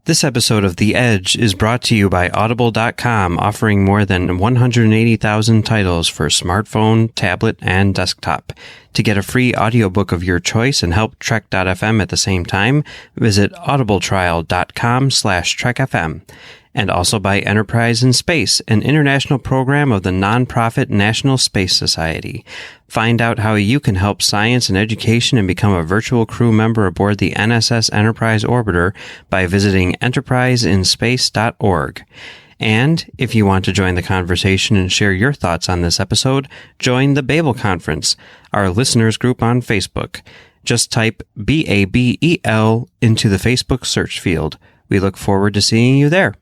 This episode of The Edge is brought to you by Audible.com, offering more than 180,000 titles for smartphone, tablet, and desktop. To get a free audiobook of your choice and help Trek.fm at the same time, visit audibletrial.com/TrekFM. And also by Enterprise in Space, an international program of the nonprofit National Space Society. Find out how you can help science and education and become a virtual crew member aboard the NSS Enterprise Orbiter by visiting enterpriseinspace.org. And if you want to join the conversation and share your thoughts on this episode, join the Babel Conference, our listeners group on Facebook. Just type BABEL into the Facebook search field. We look forward to seeing you there.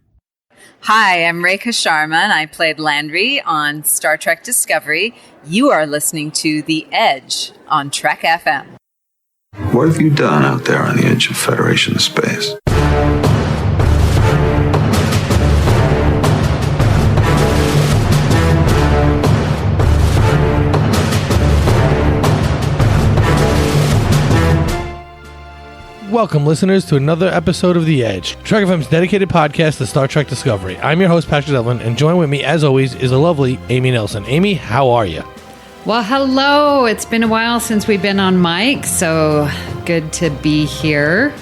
Hi, I'm Rekha Sharma, and I played Landry on Star Trek Discovery. You are listening to The Edge on Trek FM. What have you done out there on the edge of Federation space? Welcome, listeners, to another episode of The Edge, Trek FM's dedicated podcast to Star Trek Discovery. I'm your host, Patrick Devlin, and joined with me, as always, is the lovely Amy Nelson. Amy, how are you? Well, hello. It's been a while since we've been on mic, so good to be here.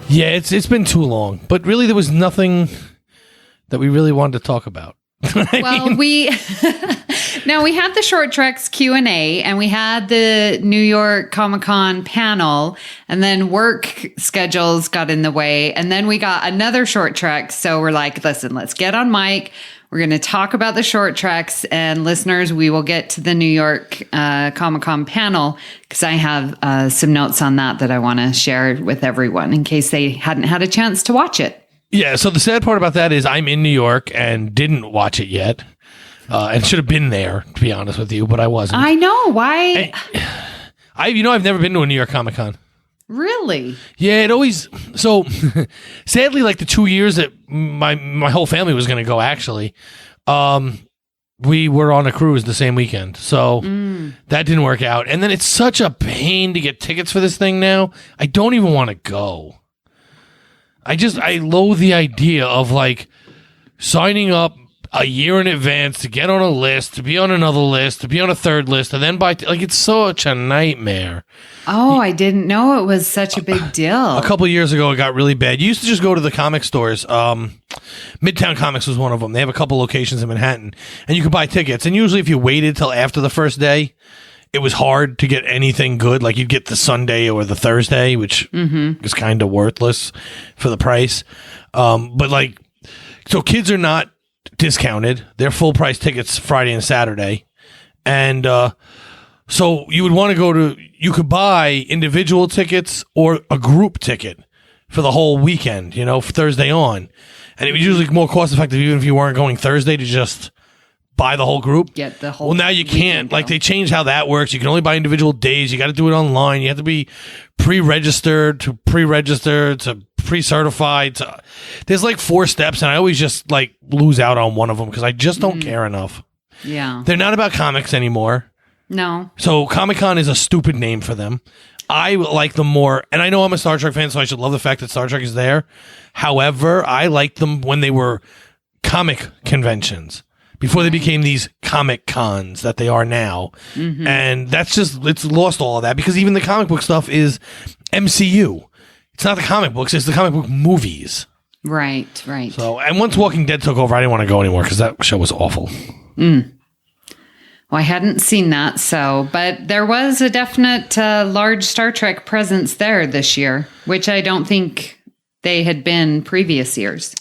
Yeah, it's been too long, but really there was nothing that we really wanted to talk about. We had the Short Treks Q&A, and we had the New York Comic-Con panel, and then work schedules got in the way, and then we got another Short Trek, so we're like, listen, let's get on mic. We're going to talk about the Short Treks, and listeners, we will get to the New York Comic-Con panel, because I have some notes on that I want to share with everyone in case they hadn't had a chance to watch it. Yeah, so the sad part about that is I'm in New York and didn't watch it yet. And should have been there, to be honest with you, but I wasn't. I know. Why? I've never been to a New York Comic Con. Really? Yeah, it always... So, sadly, like the 2 years that my whole family was going to go, actually, we were on a cruise the same weekend. So, that didn't work out. And then it's such a pain to get tickets for this thing now. I don't even want to go. I loathe the idea of, like, signing up a year in advance to get on a list, to be on another list, to be on a third list, and then it's such a nightmare. Oh, I didn't know it was such a big deal. A couple of years ago, it got really bad. You used to just go to the comic stores. Midtown Comics was one of them. They have a couple locations in Manhattan, and you could buy tickets. And usually if you waited till after the first day, it was hard to get anything good. Like you'd get the Sunday or the Thursday, which is kind of worthless for the price. So kids are not discounted. They're full price tickets Friday and Saturday. And so you would want to you could buy individual tickets or a group ticket for the whole weekend, for Thursday on. And it was usually more cost effective even if you weren't going Thursday to just buy the whole group. Get the whole. Well, now you can't. Like they changed how that works. You can only buy individual days. You got to do it online. You have to be pre-registered to pre-certified. There's like 4 steps, and I always just like lose out on one of them because I just don't care enough. Yeah, they're not about comics anymore. No. So Comic-Con is a stupid name for them. I like them more, and I know I'm a Star Trek fan, so I should love the fact that Star Trek is there. However, I liked them when they were comic conventions. Before they became these comic cons that they are now. And that's it's lost all of that because even the comic book stuff is MCU. It's not the comic books, it's the comic book movies. Right. So, and once Walking Dead took over, I didn't want to go anymore because that show was awful. Well, I hadn't seen that, but there was a definite large Star Trek presence there this year, which I don't think they had been previous years.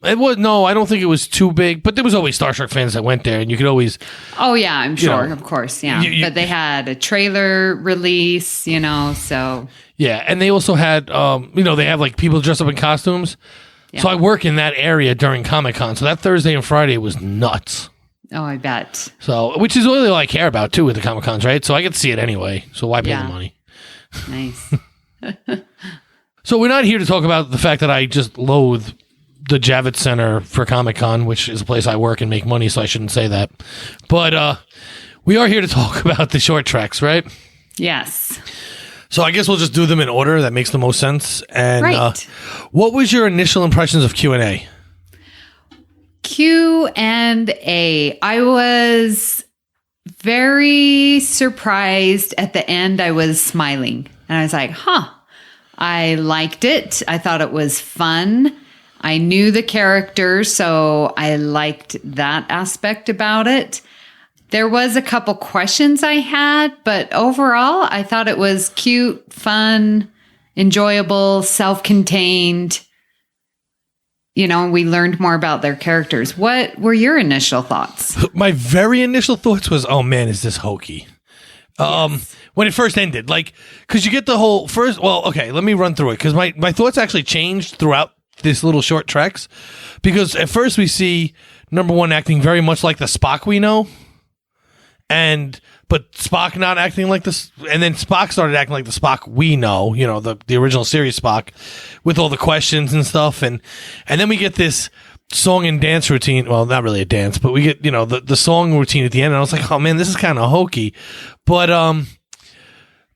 I don't think it was too big, but there was always Star Trek fans that went there, and you could always. Oh yeah, I'm sure, of course, yeah. But they had a trailer release, so. Yeah, and they also had, they have like people dressed up in costumes. Yeah. So I work in that area during Comic-Con, so that Thursday and Friday was nuts. Oh, I bet. So, which is really all I care about too with the Comic-Cons, right? So I get to see it anyway. So why pay the money? Nice. So we're not here to talk about the fact that I just loathe the Javits Center for Comic-Con, which is a place I work and make money, so I shouldn't say that. But we are here to talk about the Short Treks, right? Yes. So I guess we'll just do them in order. That makes the most sense. And Right. What was your initial impressions of Q&A? Q&A. I was very surprised at the end. I was smiling and I was like, I liked it. I thought it was fun. I knew the characters, so I liked that aspect about it. There was a couple questions I had, but overall, I thought it was cute, fun, enjoyable, self-contained. You know, we learned more about their characters. What were your initial thoughts? My very initial thoughts was, oh man, is this hokey? When it first ended, like, because you get the whole first. Well, okay, let me run through it because my thoughts actually changed throughout this little short treks. Because at first we see number one acting very much like the Spock we know, but Spock not acting like this, and then Spock started acting like the Spock we know, you know, the original series Spock, with all the questions and stuff, and then we get this song and dance routine. Well, not really a dance, but we get, you know, the song routine at the end, and I was like, oh man, this is kind of hokey, but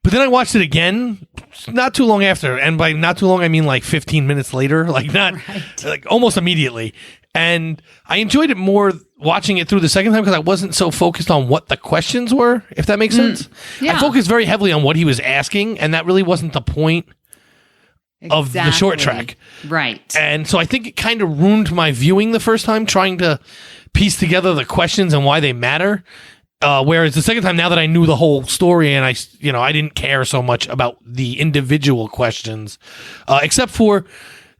then I watched it again not too long after, and by not too long I mean like 15 minutes later, like not like almost immediately, and I enjoyed it more watching it through the second time because I wasn't so focused on what the questions were, if that makes sense. Yeah. I focused very heavily on what he was asking, and that really wasn't the point of the short track. Right. And so I think it kind of ruined my viewing the first time, trying to piece together the questions and why they matter. Whereas the second time, now that I knew the whole story and I didn't care so much about the individual questions, except for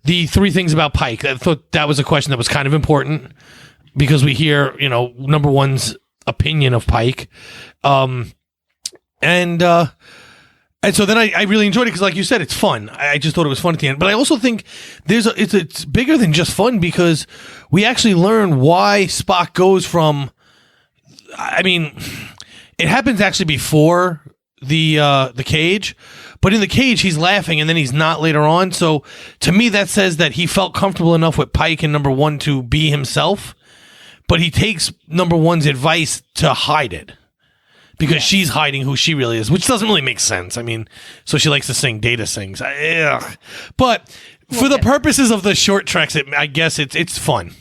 the 3 things about Pike. I thought that was a question that was kind of important because we hear, you know, number one's opinion of Pike. And so then I really enjoyed it because, like you said, it's fun. I just thought it was fun at the end. But I also think it's bigger than just fun because we actually learn why Spock goes from. I mean, it happens actually before the cage, but in the cage he's laughing and then he's not later on. So to me, that says that he felt comfortable enough with Pike and number one to be himself, but he takes number one's advice to hide it. Because she's hiding who she really is, which doesn't really make sense. I mean, so she likes to sing, Data sings. But for the purposes of the short treks, I guess it's fun.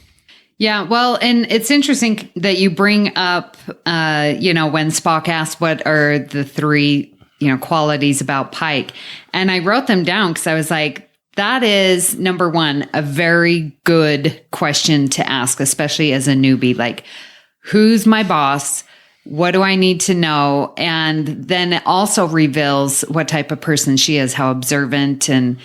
Yeah, well, and it's interesting that you bring up, when Spock asked what are the 3, qualities about Pike. And I wrote them down because I was like, that is, number one, a very good question to ask, especially as a newbie. Like, who's my boss? What do I need to know? And then it also reveals what type of person she is, how observant and,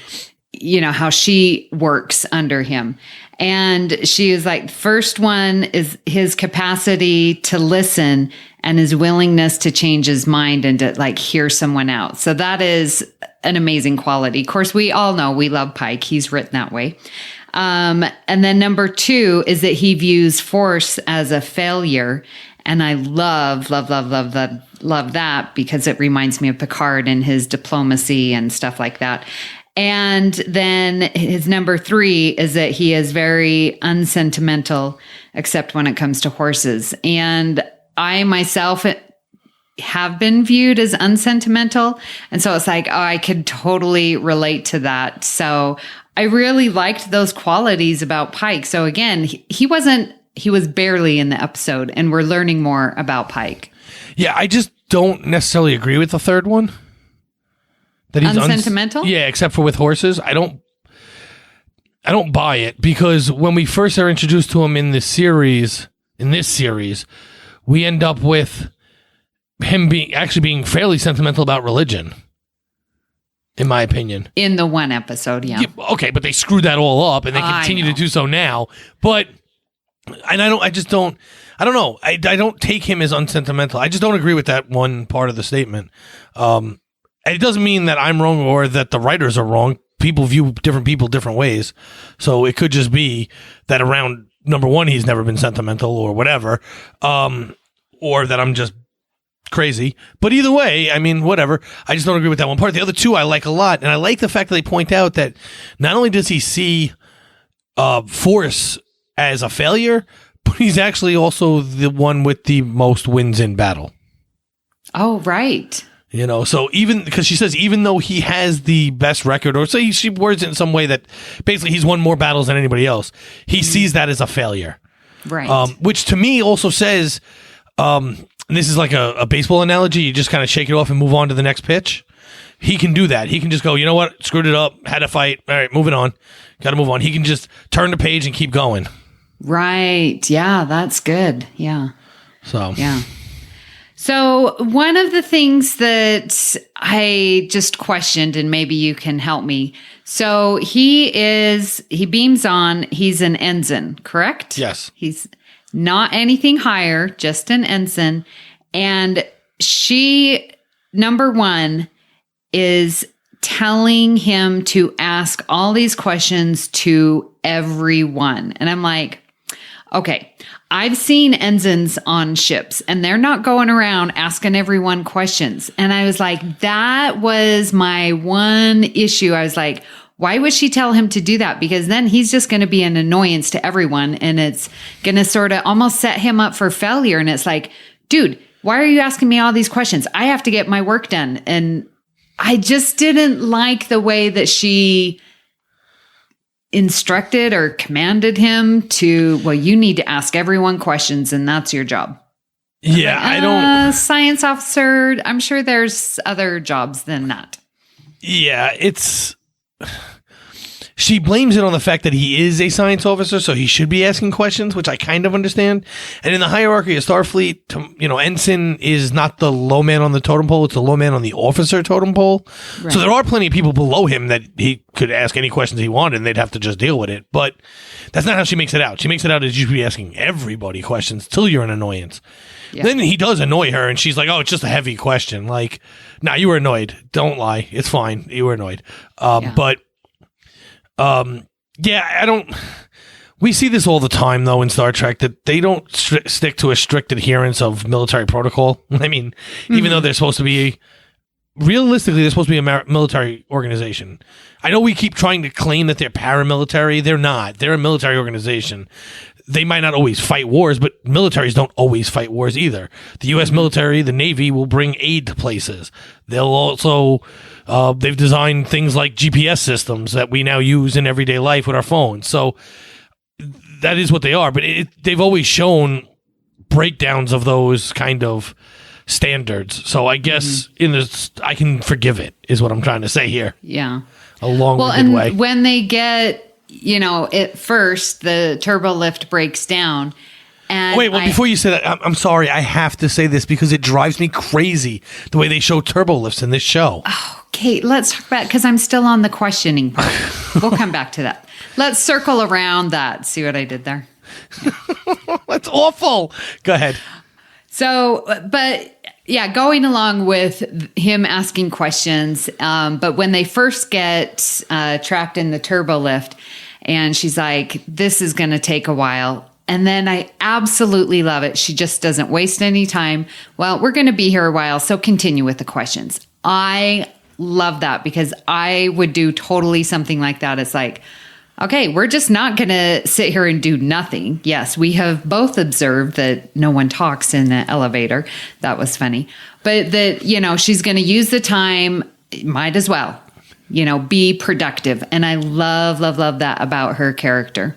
how she works under him. And she is like, first one is his capacity to listen and his willingness to change his mind and to like hear someone out. So that is an amazing quality. Of course, we all know we love Pike. He's written that way. And then number 2 is that he views force as a failure. And I love that because it reminds me of Picard and his diplomacy and stuff like that. And then his number 3 is that he is very unsentimental, except when it comes to horses. And I myself have been viewed as unsentimental. And so it's like, I could totally relate to that. So I really liked those qualities about Pike. So again, he was barely in the episode, and we're learning more about Pike. Yeah, I just don't necessarily agree with the third one. That he's unsentimental? Yeah, except for with horses. I don't buy it because when we first are introduced to him in this series, we end up with him being fairly sentimental about religion. In my opinion. In the one episode, yeah. Okay, but they screwed that all up and they continue to do so now. But and I don't know. I don't take him as unsentimental. I just don't agree with that one part of the statement. It doesn't mean that I'm wrong or that the writers are wrong. People view different people different ways. So it could just be that around number 1, he's never been sentimental or whatever. Or that I'm just crazy. But either way, I mean, whatever. I just don't agree with that one part. The other 2 I like a lot. And I like the fact that they point out that not only does he see force as a failure, but he's actually also the one with the most wins in battle. Oh, right. So even because she says, even though he has the best record, or say she words it in some way that basically he's won more battles than anybody else, he sees that as a failure. Right. Which to me also says, and this is like a baseball analogy, you just kind of shake it off and move on to the next pitch. He can do that. He can just go, you know what? Screwed it up. Had a fight. All right, moving on. Got to move on. He can just turn the page and keep going. Right. Yeah, that's good. Yeah. So. Yeah. So one of the things that I just questioned, and maybe you can help me. So he beams on, he's an ensign, correct? Yes. He's not anything higher, just an ensign. And she, number one, is telling him to ask all these questions to everyone. And I'm like, okay, I've seen ensigns on ships and they're not going around asking everyone questions. And I was like, that was my one issue. I was like, why would she tell him to do that? Because then he's just going to be an annoyance to everyone. And it's going to sort of almost set him up for failure. And it's like, dude, why are you asking me all these questions? I have to get my work done. And I just didn't like the way that she instructed or commanded him to, well, you need to ask everyone questions and that's your job. Yeah, like, I don't. Science officer, I'm sure there's other jobs than that. Yeah, she blames it on the fact that he is a science officer, so he should be asking questions, which I kind of understand. And in the hierarchy of Starfleet, ensign is not the low man on the totem pole, it's the low man on the officer totem pole. Right. So there are plenty of people below him that he could ask any questions he wanted, and they'd have to just deal with it. But that's not how she makes it out. She makes it out as you should be asking everybody questions till you're an annoyance. Yeah. Then he does annoy her, and she's like, oh, it's just a heavy question. Like, nah, you were annoyed. Don't lie. It's fine. You were annoyed. But I don't. We see this all the time, though, in Star Trek, that they don't stick to a strict adherence of military protocol. I mean, even though they're supposed to be, realistically, they're supposed to be a military organization. I know we keep trying to claim that they're paramilitary. They're not. They're a military organization. They might not always fight wars, but militaries don't always fight wars either. The U.S. military, the Navy, will bring aid to places. They'll also, they've designed things like GPS systems that we now use in everyday life with our phones. So that is what they are. But they've always shown breakdowns of those kind of standards. So I guess I can forgive it, is what I'm trying to say here. Yeah. A long-winded way. When they get, at first the turbo lift breaks down. And before you say that, I'm sorry, I have to say this because it drives me crazy the way they show turbo lifts in this show. Oh, Kate, let's talk about, because I'm still on the questioning part. We'll come back to that. Let's circle around that. See what I did there? Yeah. That's awful. Go ahead. So, but yeah, going along with him asking questions. But when they first get trapped in the turbo lift, and she's like, this is going to take a while. And then I absolutely love it. She just doesn't waste any time. Well, we're going to be here a while, so continue with the questions. I love that because I would do totally something like that. It's like, okay, we're just not going to sit here and do nothing. Yes, we have both observed that no one talks in the elevator. That was funny. But that, she's going to use the time, might as well, be productive. And I love, love, love that about her character.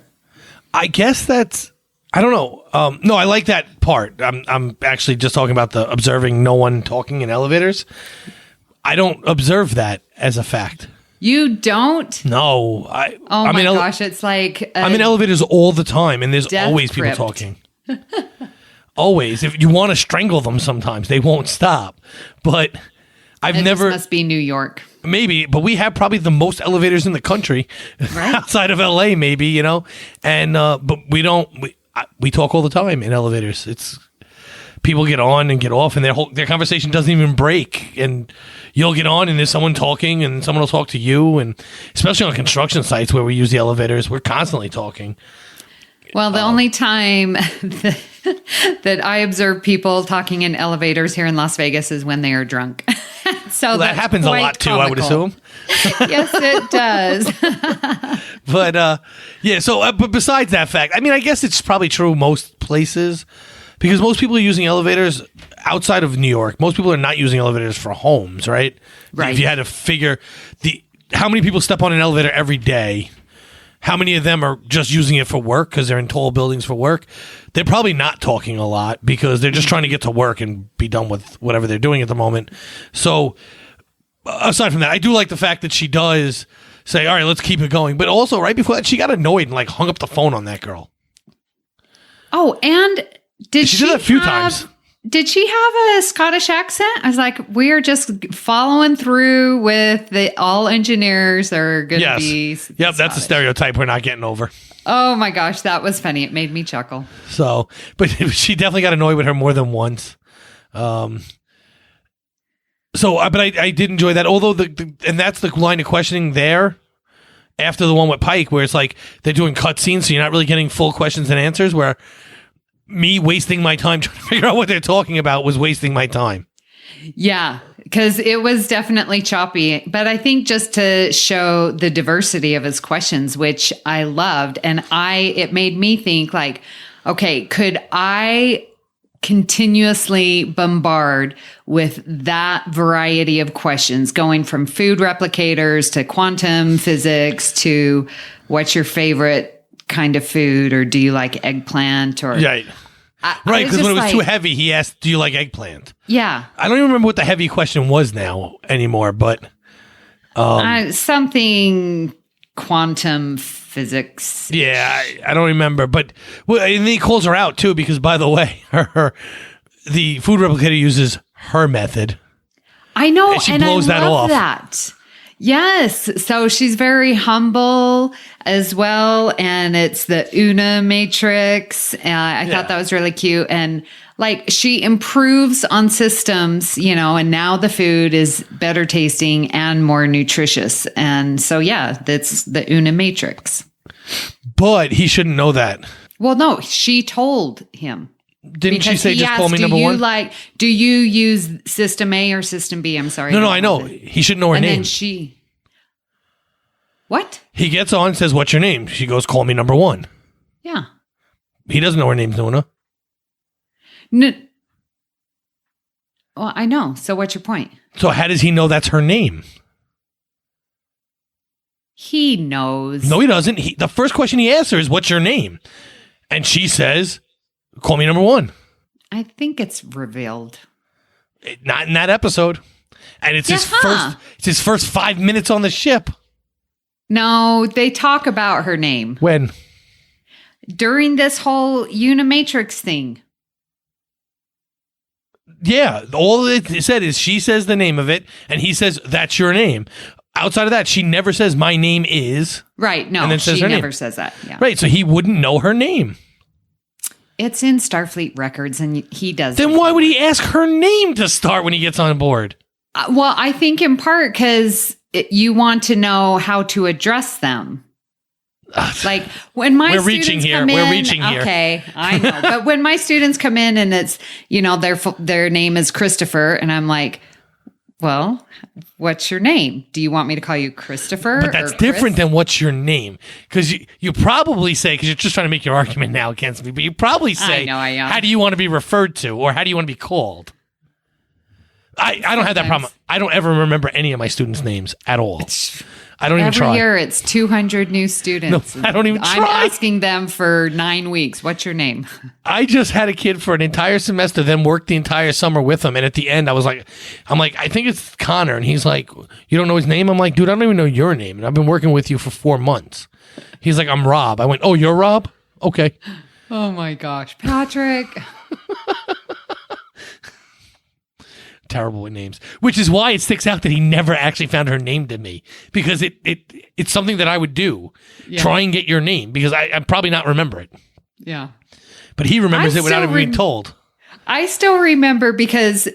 I guess that's, I don't know. No, I like that part. I'm actually just talking about the observing no one talking in elevators. I don't observe that as a fact. You don't? No. Oh my gosh, it's like... I'm in elevators all the time, and there's always people talking. Always. If you want to strangle them sometimes, they won't stop. But I've never... This must be New York. Maybe, but we have probably the most elevators in the country, right? Outside of LA, maybe, And, but we don't... We talk all the time in elevators. It's... People get on and get off, and their conversation doesn't even break. And you'll get on, and there's someone talking, and someone will talk to you. And especially on construction sites where we use the elevators, we're constantly talking. Well, the only time that I observe people talking in elevators here in Las Vegas is when they are drunk. So that happens a lot too, comical. I would assume. Yes, it does. But but besides that fact, I mean, I guess it's probably true most places. Because most people are using elevators outside of New York, most people are not using elevators for homes, right? Right. If you had to figure how many people step on an elevator every day, how many of them are just using it for work because they're in tall buildings for work, they're probably not talking a lot because they're just trying to get to work and be done with whatever they're doing at the moment. So aside from that, I do like the fact that she does say, all right, let's keep it going. But also right before that, she got annoyed and like hung up the phone on that girl. Oh, and did she did that a few times. Did she have a Scottish accent? I was like, we're just following through with all engineers are going to be. Yep, Scottish. That's a stereotype we're not getting over. Oh my gosh, that was funny. It made me chuckle. So, but she definitely got annoyed with her more than once. But I did enjoy that. Although and that's the line of questioning there after the one with Pike, where it's like they're doing cutscenes, so you're not really getting full questions and answers. Where me wasting my time trying to figure out what they're talking about was wasting my time. Yeah, because it was definitely choppy. But I think just to show the diversity of his questions, which I loved, and it made me think like, okay, could I continuously bombard with that variety of questions, going from food replicators to quantum physics to what's your favorite kind of food, or do you like eggplant, or right, because when it was too heavy, he asked, do you like eggplant? Yeah, I don't even remember what the heavy question was now anymore, but something quantum physics. Yeah, I don't remember, but and then he calls her out too, because by the way, the food replicator uses her method. I know, and she blows that off. That. Yes. So she's very humble as well. And it's the Una matrix. I thought that was really cute. And like she improves on systems, and now the food is better tasting and more nutritious. And so, that's the Una matrix. But he shouldn't know that. Well, no, she told him. Didn't she say just call me number one? Do you use system A or system B? I'm sorry. No, I know. He should know her name. And then what? He gets on and says, what's your name? She goes, call me number one. Yeah. He doesn't know her name's Nuna. No. Well, I know. So what's your point? So how does he know that's her name? He knows. No, he doesn't. The first question he asks her is, what's your name? And she says, call me number one. I think it's revealed. Not in that episode. And it's his first 5 minutes on the ship. No, they talk about her name. When? During this whole Unimatrix thing. Yeah, all it said is she says the name of it, and he says, that's your name. Outside of that, she never says, my name is. Right, no, and then she never says that. Yeah. Right, so he wouldn't know her name. It's in Starfleet records, and he does. Then why would he ask her name to start when he gets on board? Well, I think in part because you want to know how to address them. Like when my We're reaching here. Okay, I know. But when my students come in and it's, their name is Christopher, and I'm like, well, what's your name? Do you want me to call you Christopher? But that's different than what's your name. Because you probably say, because you're just trying to make your argument now against me, but you probably say, I know. How do you want to be referred to? Or how do you want to be called? I don't have that problem. I don't ever remember any of my students' names at all. I don't even try. Every year it's 200 new students. No, I don't even try. I'm asking them for 9 weeks. What's your name? I just had a kid for an entire semester, then worked the entire summer with him. And at the end, I'm like, I think it's Connor. And he's like, you don't know his name? I'm like, dude, I don't even know your name. And I've been working with you for 4 months. He's like, I'm Rob. I went, oh, you're Rob? Okay. Oh my gosh. Patrick. Terrible with names, which is why it sticks out that he never actually found her name to me, because it's something that I would do. Yeah. Try and get your name, because I'm probably not remember it. Yeah. But he remembers it without even being told. I still remember because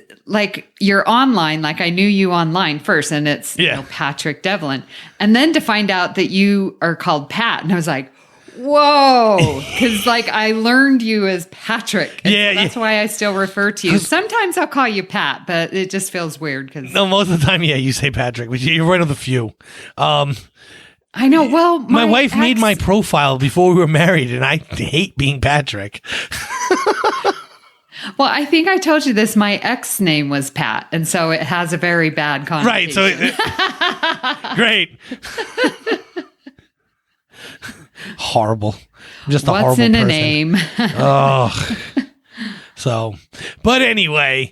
you're online, I knew you online first, and it's Patrick Devlin. And then to find out that you are called Pat, and I was like, whoa, because I learned you as Patrick. That's why I still refer to you. Sometimes I'll call you Pat, but it just feels weird. No, most of the time, you say Patrick, which you're one of the few. I know. Well, my wife made my profile before we were married, and I hate being Patrick. Well, I think I told you this. My ex name was Pat, and so it has a very bad connotation. Right. So, great. Horrible. Just a What's horrible in person. a name? Oh. So, but anyway,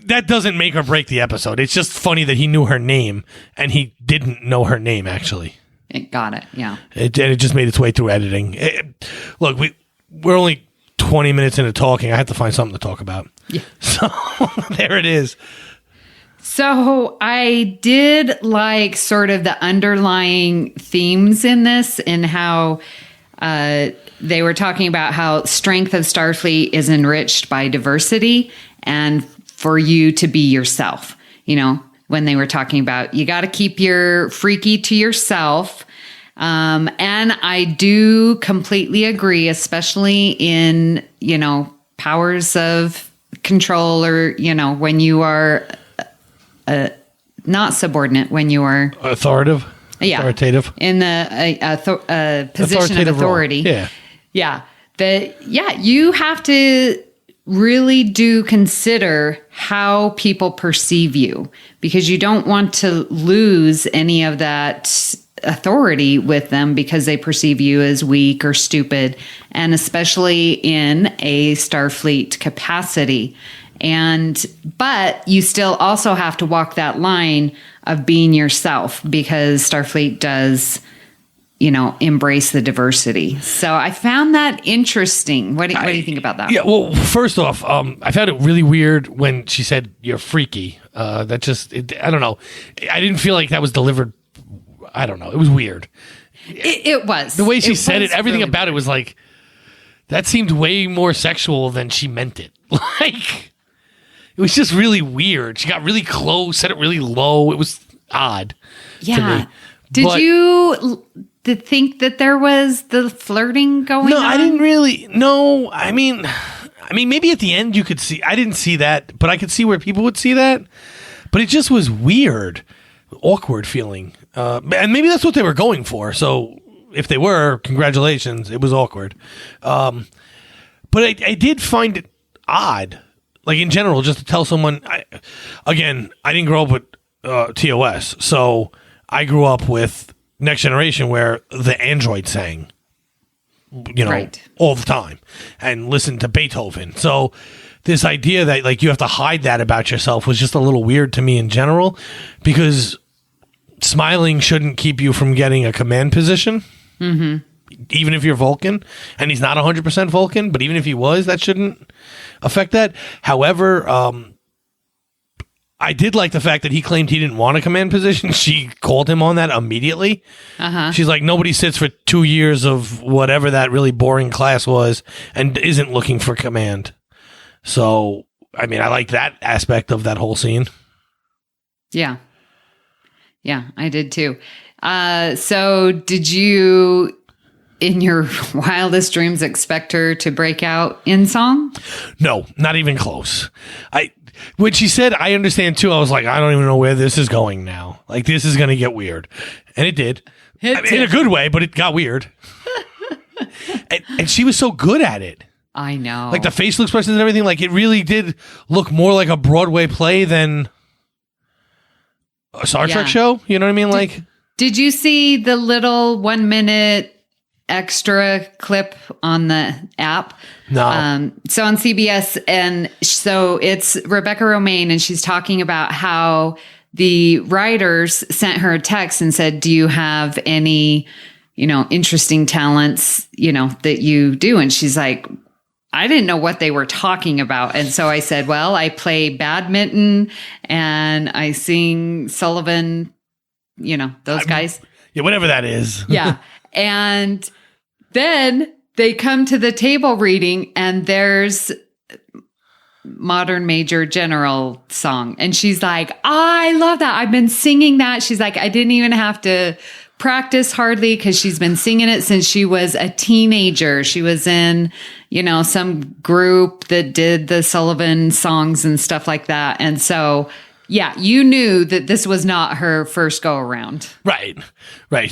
that doesn't make or break the episode. It's just funny that he knew her name and he didn't know her name, actually. Got it. Yeah. And it just made its way through editing. Look, we're only 20 minutes into talking. I have to find something to talk about. Yeah. So, there it is. So I did like sort of the underlying themes in this and how they were talking about how strength of Starfleet is enriched by diversity and for you to be yourself. You know, when they were talking about you got to keep your freaky to yourself. And I do completely agree, especially in, you know, powers of control or, you know, when you are not subordinate, when you are Authoritative. in the position of authority. Role. Yeah. You have to really do consider how people perceive you because you don't want to lose any of that authority with them because they perceive you as weak or stupid, and especially in a Starfleet capacity. But you still also have to walk that line of being yourself because Starfleet does, you know, embrace the diversity. So I found that interesting. What do you think about that? Yeah, well, first off, I found it really weird when she said you're freaky. I don't know. I didn't feel like that was delivered. I don't know. It was weird. It was. The way she said it, everything really about weird. it was like, that seemed way more sexual than she meant it. Like, it was just really weird. She got really close, said it really low. It was odd to me. Did you think that there was the flirting going on? No, I didn't really. No, I mean, maybe at the end you could see. I didn't see that, but I could see where people would see that. But it just was weird, awkward feeling. And maybe that's what they were going for. So if they were, congratulations. It was awkward. But I did find it odd. Like in general, just to tell someone, I didn't grow up with TOS. So I grew up with Next Generation where the android sang, you know, Right. all the time and listened to Beethoven. So this idea that like you have to hide that about yourself was just a little weird to me in general, because smiling shouldn't keep you from getting a command position. Mm-hmm. Even if you're Vulcan, and he's not 100% Vulcan, but even if he was, that shouldn't affect that. However, I did like the fact that he claimed he didn't want a command position. She called him on that immediately. Uh-huh. She's like, nobody sits for 2 years of whatever that really boring class was and isn't looking for command. So, I mean, I like that aspect of that whole scene. Yeah. Yeah, I did too. So did you, in your wildest dreams, expect her to break out in song? No, not even close. When she said, I understand too, I was like, I don't even know where this is going now. Like, this is going to get weird. And it did. In a good way, but it got weird. and she was so good at it. I know. Like the facial expressions and everything, like it really did look more like a Broadway play than a Star Trek show. You know what I mean? Did you see the little 1 minute extra clip on the app? No. So on CBS, and so it's Rebecca Romaine, and she's talking about how the writers sent her a text and said, do you have any, you know, interesting talents, you know, that you do? And she's like, I didn't know what they were talking about. And so I said, well, I play badminton and I sing Sullivan, you know, those guys. Yeah, whatever that is. Yeah. And then they come to the table reading and there's Modern Major General song. And she's like, I love that. I've been singing that. She's like, I didn't even have to practice hardly because she's been singing it since she was a teenager. She was in, you know, some group that did the Sullivan songs and stuff like that. And so, yeah, you knew that this was not her first go around. Right.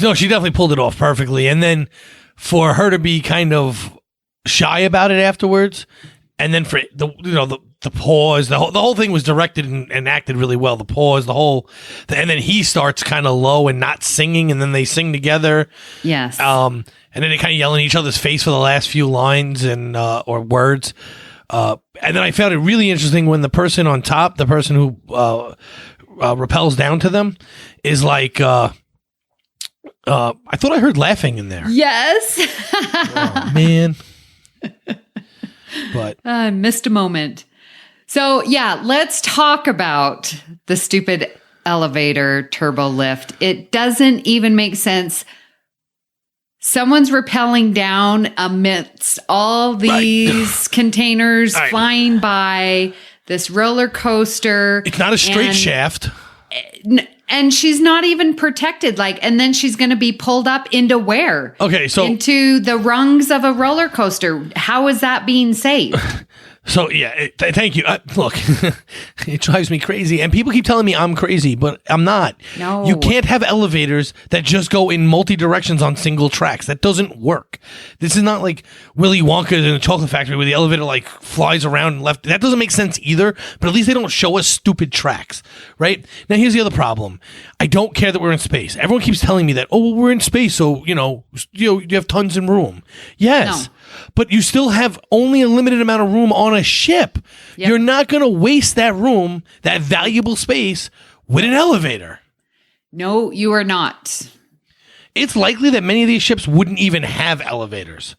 No, she definitely pulled it off perfectly. And then for her to be kind of shy about it afterwards, And then for the pause, the whole thing was directed and acted really well. The pause, and then he starts kind of low and not singing, and then they sing together. Yes. And then they kind of yell in each other's face for the last few lines and or words. And then I found it really interesting when the person on top, the person who rappels down to them, is like, I thought I heard laughing in there. Yes. Oh, man. But I missed a moment. So, yeah, let's talk about the stupid elevator turbo lift. It doesn't even make sense. Someone's rappelling down amidst all these containers flying by this roller coaster. It's not a straight shaft. And she's not even protected. And then she's going to be pulled up into where? Okay, so into the rungs of a roller coaster. How is that being saved? So, yeah, thank you. Look, it drives me crazy. And people keep telling me I'm crazy, but I'm not. No. You can't have elevators that just go in multi-directions on single tracks. That doesn't work. This is not like Willy Wonka in the Chocolate Factory where the elevator flies around and left. That doesn't make sense either, but at least they don't show us stupid tracks, right? Now, here's the other problem. I don't care that we're in space. Everyone keeps telling me that, we're in space, so, you have tons of room. Yes. No. But you still have only a limited amount of room on a ship. Yep. You're not going to waste that room, that valuable space, with an elevator. No, you are not. It's likely that many of these ships wouldn't even have elevators.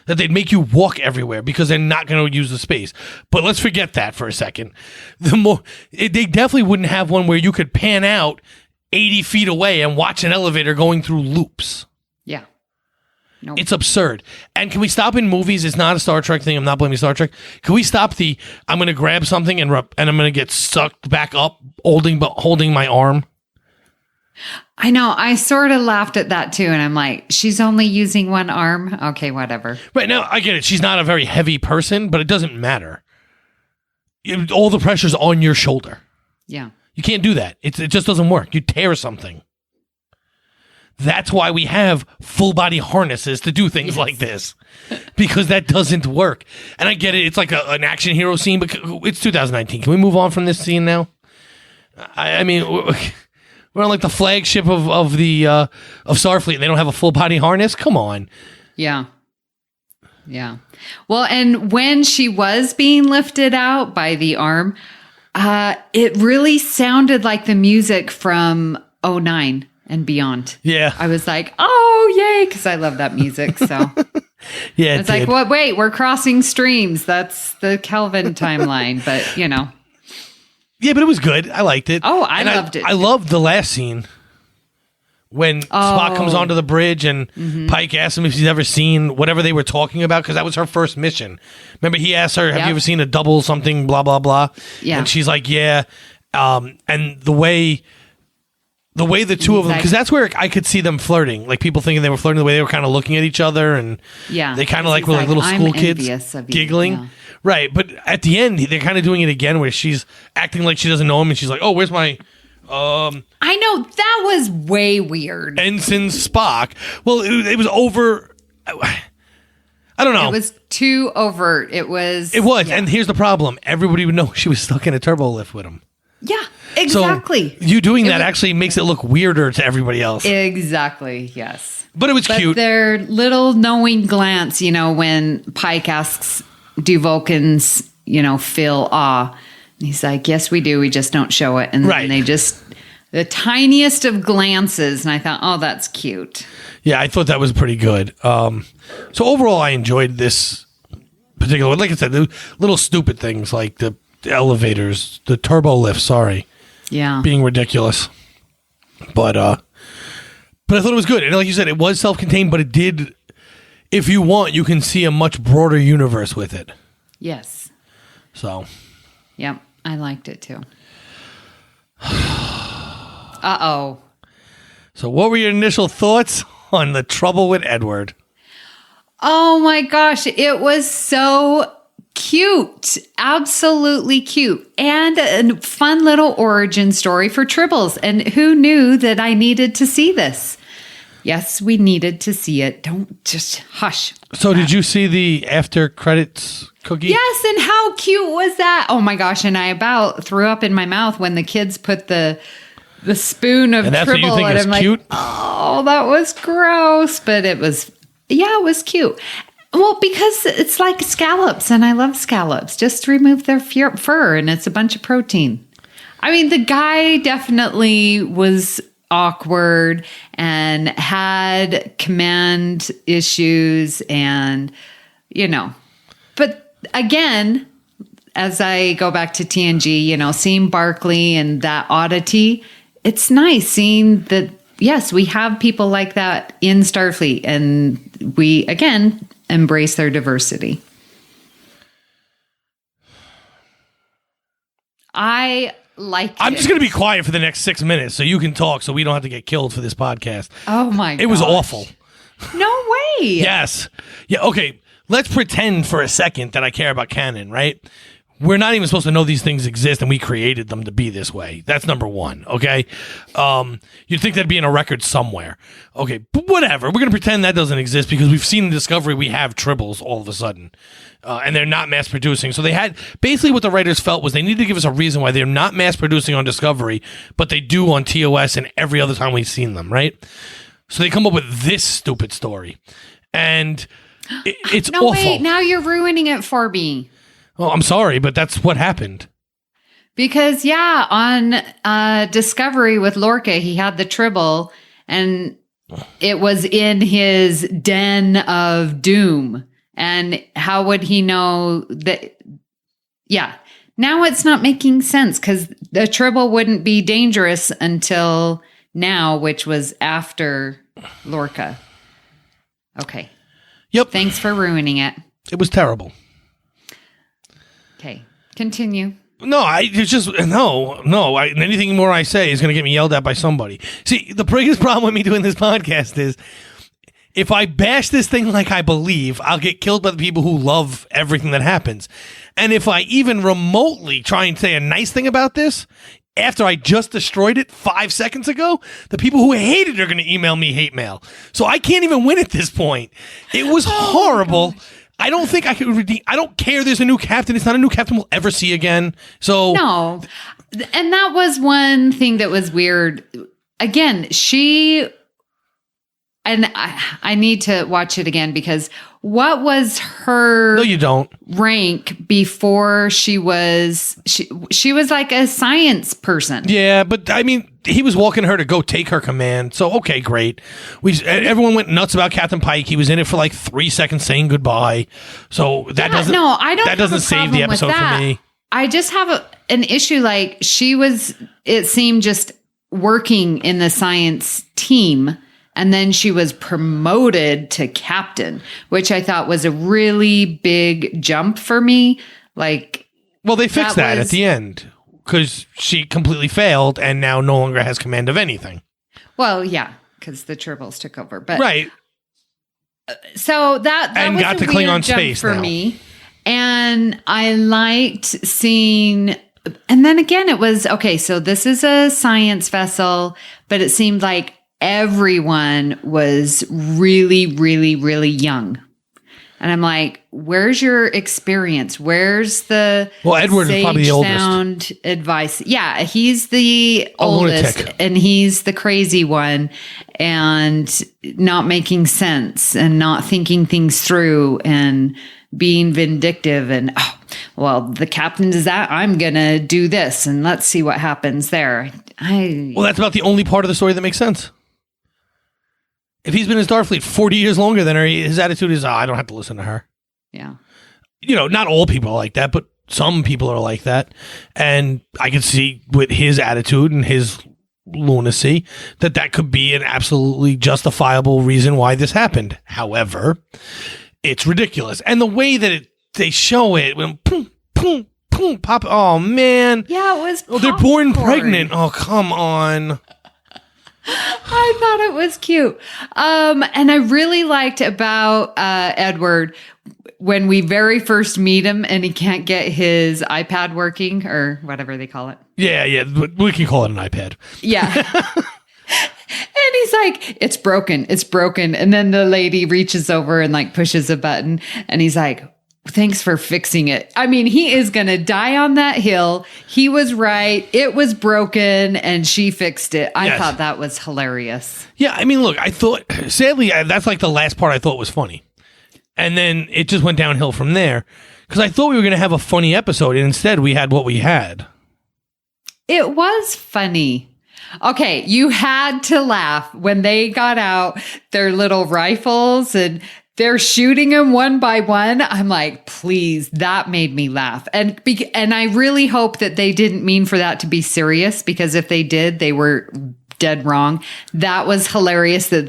That they'd make you walk everywhere because they're not going to use the space. But let's forget that for a second. They definitely wouldn't have one where you could pan out 80 feet away and watch an elevator going through loops. Yeah. Nope. It's absurd. And can we stop in movies? It's not a Star Trek thing. I'm not blaming Star Trek. Can we stop I'm going to grab something and I'm going to get sucked back up holding my arm? I know. I sort of laughed at that too. And I'm like, she's only using one arm. Okay, whatever. Right. Now, I get it. She's not a very heavy person, but it doesn't matter. All the pressure's on your shoulder. Yeah. You can't do that. It just doesn't work. You tear something. That's why we have full body harnesses to do things like this, because that doesn't work. And I get it. It's like an action hero scene, but it's 2019. Can we move on from this scene now? I mean, we're on the flagship of Starfleet. And they don't have a full body harness. Come on. Yeah. Yeah. Well, and when she was being lifted out by the arm, it really sounded like the music from 09. And beyond. Yeah. I was like, oh, yay, because I love that music. So yeah, it's like, well, wait, we're crossing streams. That's the Kelvin timeline. But, Yeah, but it was good. I liked it. Oh, I loved it. I loved the last scene when Spock comes onto the bridge and Pike asks him if he's ever seen whatever they were talking about, because that was her first mission. Remember, he asked her, have you ever seen a double something, blah, blah, blah? Yeah. And she's like, yeah. And the way the two of them, because that's where I could see them flirting, like people thinking they were flirting, the way they were kind of looking at each other, and they kind of were like little school kids giggling. Yeah. Right, but at the end, they're kind of doing it again where she's acting like she doesn't know him, and she's like, oh, where's my... I know, that was way weird. Ensign Spock. Well, it was over... I don't know. It was too overt. It was... And here's the problem. Everybody would know she was stuck in a turbo lift with him. Yeah, exactly. So you doing that actually makes it look weirder to everybody else. Exactly, yes. But it was cute. Their little knowing glance, when Pike asks, do Vulcans, feel awe? And he's like, yes, we do. We just don't show it. And then they just, the tiniest of glances. And I thought, oh, that's cute. Yeah, I thought that was pretty good. So overall, I enjoyed this particular one. Like I said, the little stupid things like the elevators, the turbo lift, being ridiculous, but I thought it was good. And like you said, it was self-contained, but it did, if you want, you can see a much broader universe with it. Yes. So yep, I liked it too. Uh-oh. So what were your initial thoughts on the trouble with Edward? Oh my gosh, it was so cute. Absolutely cute. And a fun little origin story for Tribbles. And who knew that I needed to see this? Yes, we needed to see it. Don't just hush. So did you see the after credits cookie. Yes, and how cute was that? Oh my gosh! And I about threw up in my mouth when the kids put the spoon of And that's what you Tribble, think and is I'm cute? like, oh, that was gross, but it was cute. Well, because it's like scallops, and I love scallops. Just remove their fur, and it's a bunch of protein. I mean, the guy definitely was awkward and had command issues, and but again, as I go back to TNG, seeing Barclay and that oddity, it's nice seeing that, yes, we have people like that in Starfleet, and we, again, embrace their diversity. I'm just going to be quiet for the next 6 minutes so you can talk so we don't have to get killed for this podcast. Oh, my God. It was awful. No way. Yes. Yeah, okay. Let's pretend for a second that I care about canon, right? We're not even supposed to know these things exist, and we created them to be this way. That's number one, okay? You'd think that'd be in a record somewhere. Okay, but whatever. We're going to pretend that doesn't exist because we've seen in Discovery we have Tribbles all of a sudden, and they're not mass-producing. So they had – basically what the writers felt was they needed to give us a reason why they're not mass-producing on Discovery, but they do on TOS and every other time we've seen them, right? So they come up with this stupid story, and it's awful. Wait, now you're ruining it for me. Well, I'm sorry, but that's what happened. Because, on Discovery with Lorca, he had the Tribble, and it was in his den of doom. And how would he know that? Yeah. Now it's not making sense because the Tribble wouldn't be dangerous until now, which was after Lorca. Okay. Yep. Thanks for ruining it. It was terrible. Okay, continue. No, anything more I say is going to get me yelled at by somebody. See, the biggest problem with me doing this podcast is if I bash this thing like I believe, I'll get killed by the people who love everything that happens. And if I even remotely try and say a nice thing about this, after I just destroyed it 5 seconds ago, the people who hate it are going to email me hate mail. So I can't even win at this point. It was horrible. I don't think I could redeem. I don't care. There's a new captain. It's not a new captain we'll ever see again. So no, and that was one thing that was weird. Again, I need to watch it again because what was her? No, you don't. Rank before she was like a science person. Yeah, but I mean, he was walking her to go take her command. So okay, great. Everyone went nuts about Captain Pike. He was in it for like 3 seconds saying goodbye. So that doesn't. No, I don't. That doesn't save the episode for me. I just have an issue. Like she was, it seemed just working in the science team. And then she was promoted to captain, which I thought was a really big jump for me. Like, well, they fixed that at the end because she completely failed and now no longer has command of anything. Well, yeah, because the Tribbles took over, but right. So that and was got a to weird Klingon jump space for now. me, and I liked seeing. And then again, it was okay. So this is a science vessel, but it seemed like everyone was really, really, really young. And I'm like, where's your experience? Where's the Edward is probably the oldest. Sound advice? Yeah, he's the oldest lunatic. and he's the crazy one and not making sense and not thinking things through and being vindictive and, the captain is that, I'm going to do this and let's see what happens there. Well, that's about the only part of the story that makes sense. If he's been in Starfleet 40 years longer than her, his attitude is, I don't have to listen to her. Yeah. Not all people are like that, but some people are like that. And I can see with his attitude and his lunacy that could be an absolutely justifiable reason why this happened. However, it's ridiculous. And the way that they show it, when boom, boom, boom, pop, oh man. Yeah, it was they're born pregnant. Oh, come on. I thought it was cute. And I really liked about Edward when we very first meet him and he can't get his iPad working or whatever they call it. Yeah, we can call it an iPad. Yeah. And he's like, it's broken. And then the lady reaches over and like pushes a button and he's like, thanks for fixing it. I mean, he is going to die on that hill. He was right. It was broken and she fixed it. I thought that was hilarious. Yeah, I mean, look, I thought, sadly, that's like the last part I thought was funny. And then it just went downhill from there. Because I thought we were going to have a funny episode, and instead we had what we had. It was funny. Okay, you had to laugh when they got out their little rifles and they're shooting them one by one. I'm like, please, that made me laugh. And I really hope that they didn't mean for that to be serious, because if they did, they were dead wrong. That was hilarious that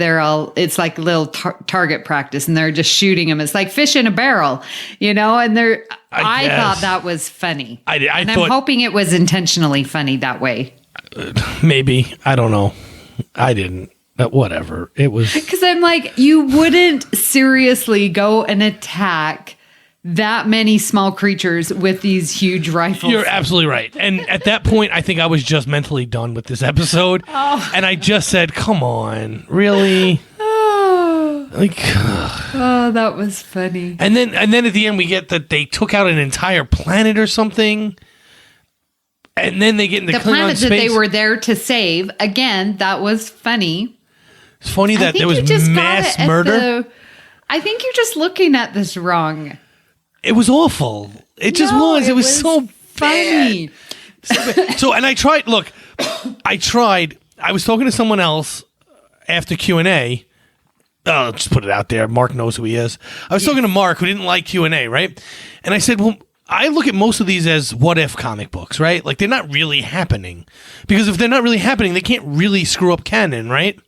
it's like a little target practice and they're just shooting them. It's like fish in a barrel, and I thought that was funny. I'm hoping it was intentionally funny that way. Maybe. I don't know. I didn't. But whatever. It was. Because I'm like, you wouldn't seriously go and attack that many small creatures with these huge rifles. You're absolutely right. And at that point, I think I was just mentally done with this episode. And I just said, come on, really? That was funny. And then at the end, we get that they took out an entire planet or something. And then they get into the Klingon planet space. That they were there to save. Again, that was funny. It's funny that there was mass murder. I think you're just looking at this wrong. It was awful. It just was. It was so funny. So, and I tried. Look, I tried. I was talking to someone else after Q&A. Oh, just put it out there. Mark knows who he is. I was talking to Mark, who didn't like Q&A, right? And I said, well, I look at most of these as what-if comic books, right? Like, they're not really happening. Because if they're not really happening, they can't really screw up canon, right?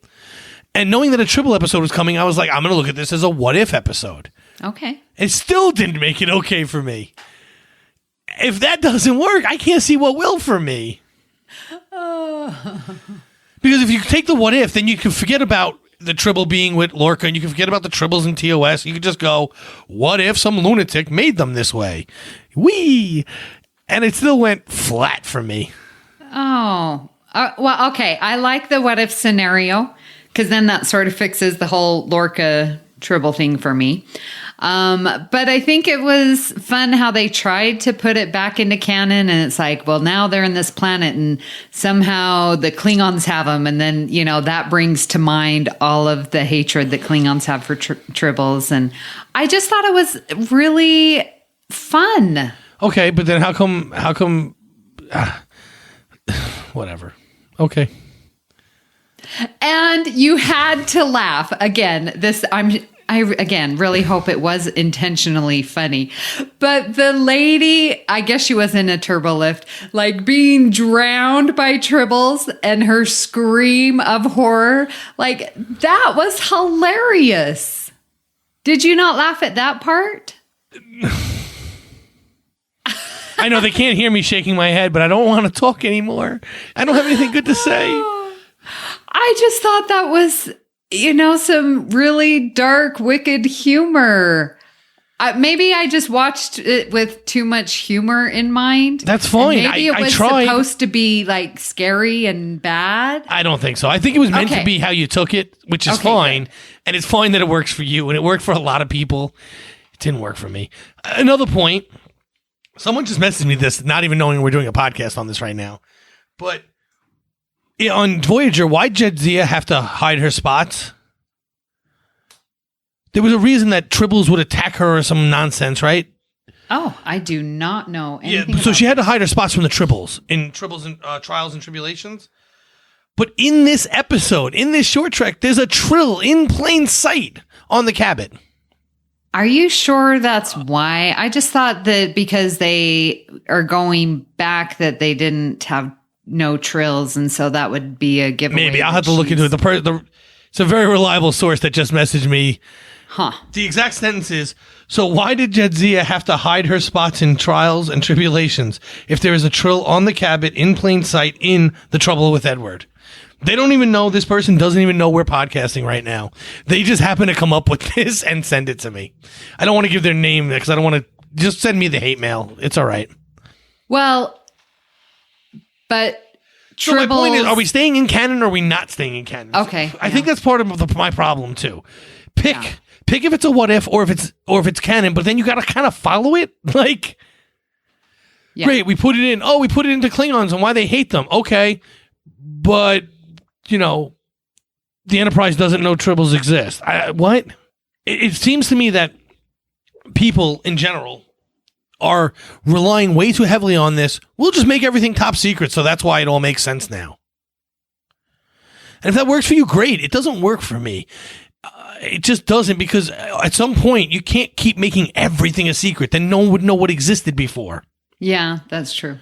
And knowing that a Tribble episode was coming, I was like, I'm going to look at this as a what-if episode. Okay. It still didn't make it okay for me. If that doesn't work, I can't see what will for me. Because if you take the what-if, then you can forget about the Tribble being with Lorca, and you can forget about the Tribbles in TOS. You can just go, what if some lunatic made them this way? Whee! And it still went flat for me. Oh. Well, okay. I like the what-if scenario, because then that sort of fixes the whole Lorca Tribble thing for me. But I think it was fun how they tried to put it back into canon, and it's like, well, now they're in this planet and somehow the Klingons have them. And then, that brings to mind all of the hatred that Klingons have for Tribbles. And I just thought it was really fun. Okay. But then how come, whatever. Okay. And you had to laugh again. I again really hope it was intentionally funny. But the lady, I guess she was in a turbo lift, like being drowned by Tribbles, and her scream of horror, like that was hilarious. Did you not laugh at that part? I know they can't hear me shaking my head, but I don't want to talk anymore. I don't have anything good to say. I just thought that was, some really dark, wicked humor. Maybe I just watched it with too much humor in mind. That's fine. And maybe it was supposed to be like scary and bad. I don't think so. I think it was meant to be how you took it, which is fine. Good. And it's fine that it works for you, and it worked for a lot of people. It didn't work for me. Another point. Someone just messaged me this, not even knowing we're doing a podcast on this right now. But on Voyager, why'd Jadzia have to hide her spots? There was a reason that Tribbles would attack her or some nonsense, right? Oh, I do not know anything. Yeah, so she had to hide her spots from the Tribbles in Trials and Tribulations. But in this episode, in this short trek, there's a Trill in plain sight on the cabin. Are you sure that's why? I just thought that because they are going back that they didn't have no Trills, and so that would be a giveaway. Maybe I'll have to look into it. It's a very reliable source that just messaged me. Huh. The exact sentence is, so why did Jadzia have to hide her spots in Trials and Tribulations if there is a Trill on the cabin in plain sight in The Trouble with Edward? They don't even know, this person doesn't even know we're podcasting right now. They just happen to come up with this and send it to me. I don't want to give their name because I don't want to, just send me the hate mail. It's all right. Well, but So my point is, are we staying in canon or are we not staying in canon? Okay. I think that's part of my problem too. Pick if it's a what if or if it's canon, but then you got to kind of follow it. Like, great, we put it in. Oh, we put it into Klingons and why they hate them. Okay, but the Enterprise doesn't know Tribbles exist. What? It seems to me that people in general are relying way too heavily on this. We'll just make everything top secret, so that's why it all makes sense now. And if that works for you, great. It doesn't work for me. It just doesn't, because at some point you can't keep making everything a secret. Then no one would know what existed before. Yeah, that's true.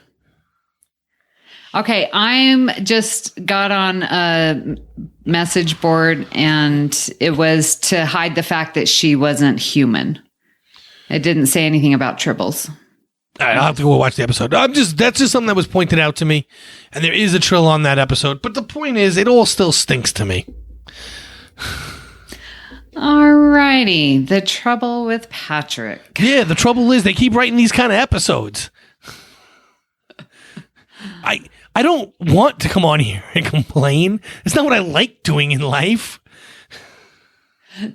Okay, I'm just got on a message board, and it was to hide the fact that she wasn't human. It didn't say anything about Tribbles. All right, I'll have to go watch the episode. That's just something that was pointed out to me, and there is a trill on that episode. But the point is, it all still stinks to me. Alrighty, the trouble with Patrick. Yeah, the trouble is they keep writing these kind of episodes. I don't want to come on here and complain. It's not what I like doing in life.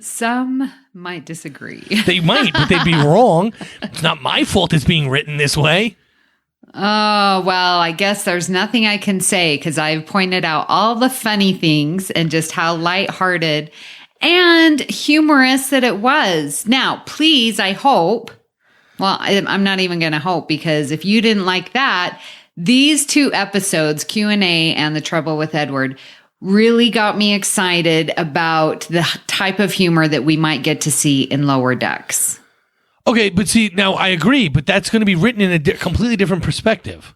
Some might disagree. They might, but they'd be wrong. It's not my fault it's being written this way. Oh, well, I guess there's nothing I can say because I've pointed out all the funny things and just how lighthearted and humorous that it was. Now, please, I hope. Well, I'm not even going to hope, because if you didn't like that, these two episodes, Q&A and The Trouble with Edward, really got me excited about the type of humor that we might get to see in Lower Decks. Okay, but see, now I agree, but that's going to be written in a completely different perspective.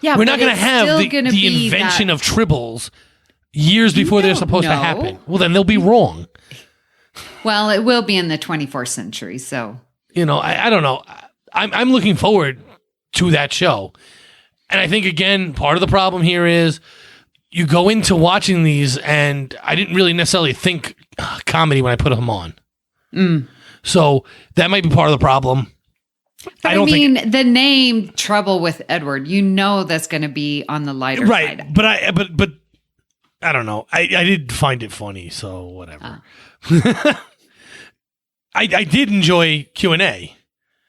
Yeah, we're not going to have the invention of Tribbles years before they're supposed to happen. Well, then they'll be wrong. Well, it will be in the 24th century, so. I don't know. I'm looking forward to that show. And I think, again, part of the problem here is you go into watching these, and I didn't really necessarily think comedy when I put them on. So that might be part of the problem. But I mean, the name Trouble with Edward, that's going to be on the lighter side. Right, but I don't know. I did find it funny, so whatever. I did enjoy Q&A.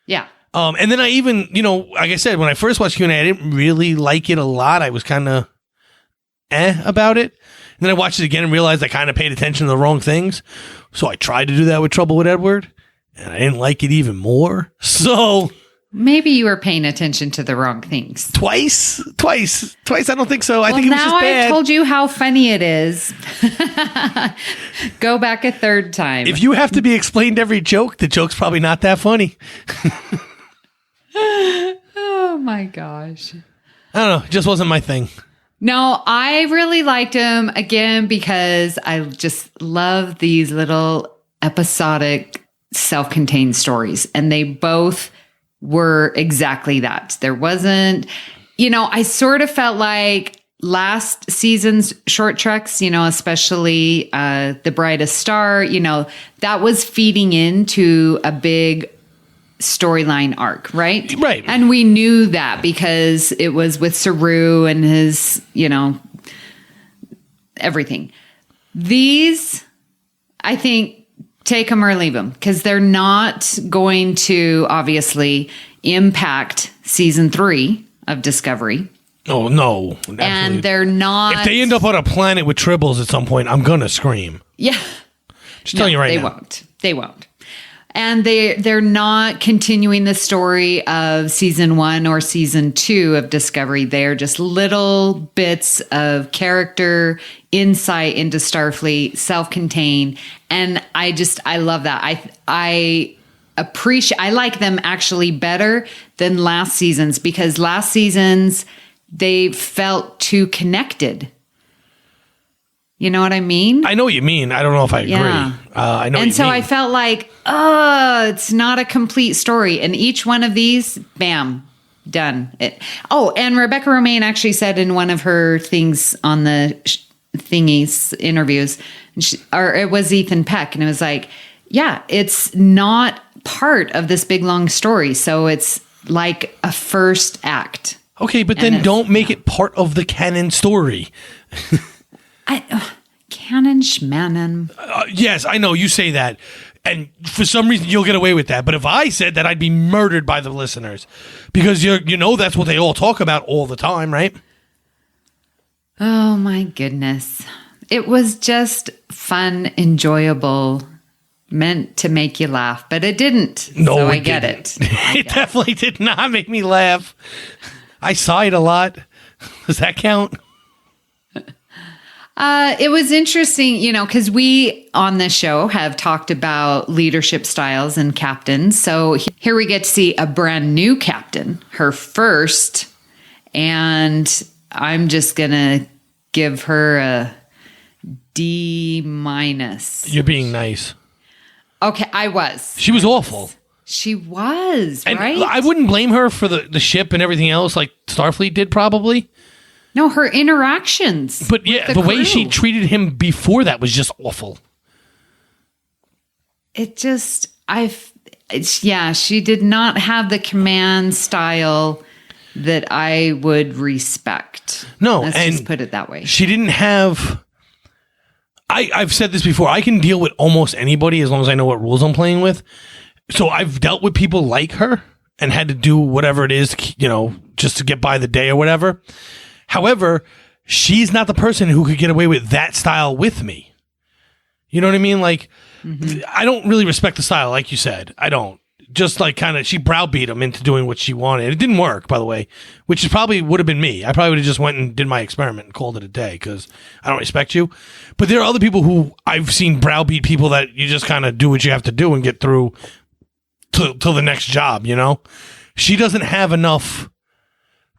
Yeah. And then I even, like I said, when I first watched Q&A, I didn't really like it a lot. I was kind of about it. And then I watched it again and realized I kind of paid attention to the wrong things. So I tried to do that with Trouble with Edward, and I didn't like it even more. So maybe you were paying attention to the wrong things. Twice. I don't think so. I think it was just bad. bad. I told you how funny it is. Go back a third time. If you have to be explained every joke, the joke's probably not that funny. Oh my gosh. I don't know. It just wasn't my thing. No, I really liked him, again, because I just love these little episodic self-contained stories. And they both were exactly that. There wasn't, I sort of felt like last season's short treks, especially The Brightest Star, that was feeding into a big storyline arc, right? Right. And we knew that because it was with Saru and his, everything. These, I think, take them or leave them, because they're not going to obviously impact season 3 of Discovery. Oh, no. Absolutely. And they're not. If they end up on a planet with Tribbles at some point, I'm going to scream. Yeah. Just telling you right now. They won't. And they're not continuing the story of season 1 or season 2 of Discovery. They're just little bits of character insight into Starfleet, self-contained. And I love that. I like them actually better than last season's, because last season's, they felt too connected. You know what I mean? I know what you mean. I don't know if I agree. Yeah. I know. And so I felt like, it's not a complete story. And each one of these, bam, done. And Rebecca Romaine actually said in one of her things on the thingies interviews, or it was Ethan Peck, and it was like, yeah, it's not part of this big long story. So it's like a first act. Okay, but then don't make it part of the canon story. Canon schmanon. Yes, I know you say that. And for some reason, you'll get away with that. But if I said that, I'd be murdered by the listeners. Because that's what they all talk about all the time, right? Oh, my goodness. It was just fun, enjoyable, meant to make you laugh, but it didn't. No, so I it get didn't. it. It definitely did not make me laugh. I sighed a lot. Does that count? It was interesting, because we on this show have talked about leadership styles and captains. So here we get to see a brand new captain, her first, and I'm just going to give her a D-. You're being nice. Okay, I was. She was awful. She was, and right? I wouldn't blame her for the ship and everything else like Starfleet did probably. No, her interactions. But yeah, the way she treated him before that was just awful. She did not have the command style that I would respect. No, Let's and just put it that way. She didn't have... I've said this before. I can deal with almost anybody as long as I know what rules I'm playing with. So I've dealt with people like her and had to do whatever it is, just to get by the day or whatever. However, she's not the person who could get away with that style with me. You know what I mean? Like, I don't really respect the style, like you said. I don't. Just like she browbeat him into doing what she wanted. It didn't work, by the way, which is probably would have been me. I probably would have just went and did my experiment and called it a day because I don't respect you. But there are other people who I've seen browbeat people that you just kind of do what you have to do and get through till the next job, She doesn't have enough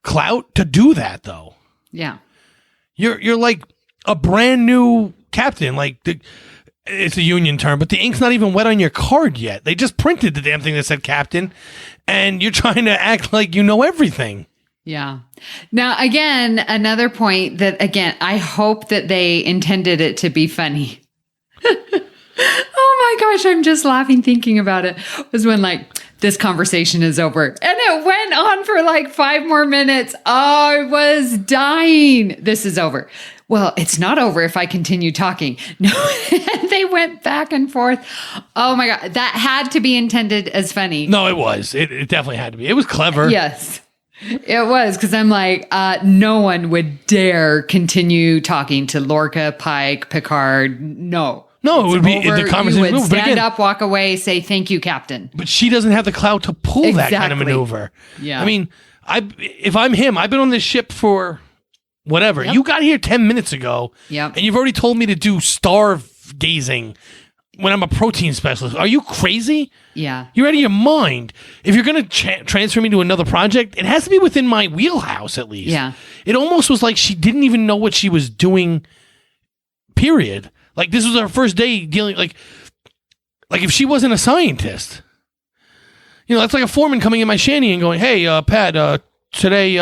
clout to do that, though. Yeah. You're like a brand new captain. It's a union term, but the ink's not even wet on your card yet. They just printed the damn thing that said captain, and you're trying to act like you know everything. Yeah. Now, again, another point that, I hope that they intended it to be funny. Oh my gosh, I'm just laughing thinking about it. Was when this conversation is over. And it went on for 5 more minutes. I was dying. This is over. Well, it's not over if I continue talking. No, they went back and forth. Oh my God. That had to be intended as funny. No, it was. It definitely had to be. It was clever. Yes, it was. Because I'm no one would dare continue talking to Lorca, Pike, Picard. No. No, it would be the conversation. You would stand up, walk away, say, thank you, Captain. But she doesn't have the clout to pull that kind of maneuver. Yeah. I mean, if I'm him, I've been on this ship for whatever. Yep. You got here 10 minutes ago. Yep. And you've already told me to do star gazing when I'm a protein specialist. Are you crazy? Yeah. You're out of your mind. If you're going to transfer me to another project, it has to be within my wheelhouse at least. Yeah. It almost was like she didn't even know what she was doing, period. This was our first day dealing, like if she wasn't a scientist. That's like a foreman coming in my shanty and going, hey, Pat, today,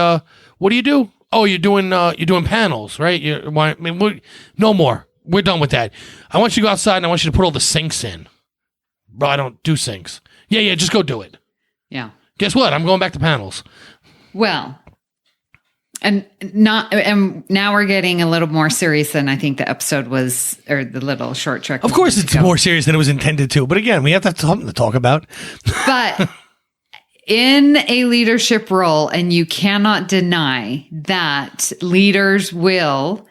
what do you do? Oh, you're doing panels, right? No more. We're done with that. I want you to go outside and I want you to put all the sinks in. Bro, I don't do sinks. Yeah, just go do it. Yeah. Guess what? I'm going back to panels. Well, and now we're getting a little more serious than I think the episode was, or the little short trek. Of course, it's more serious than it was intended to. But again, we have to have something to talk about. But in a leadership role, and you cannot deny that leaders will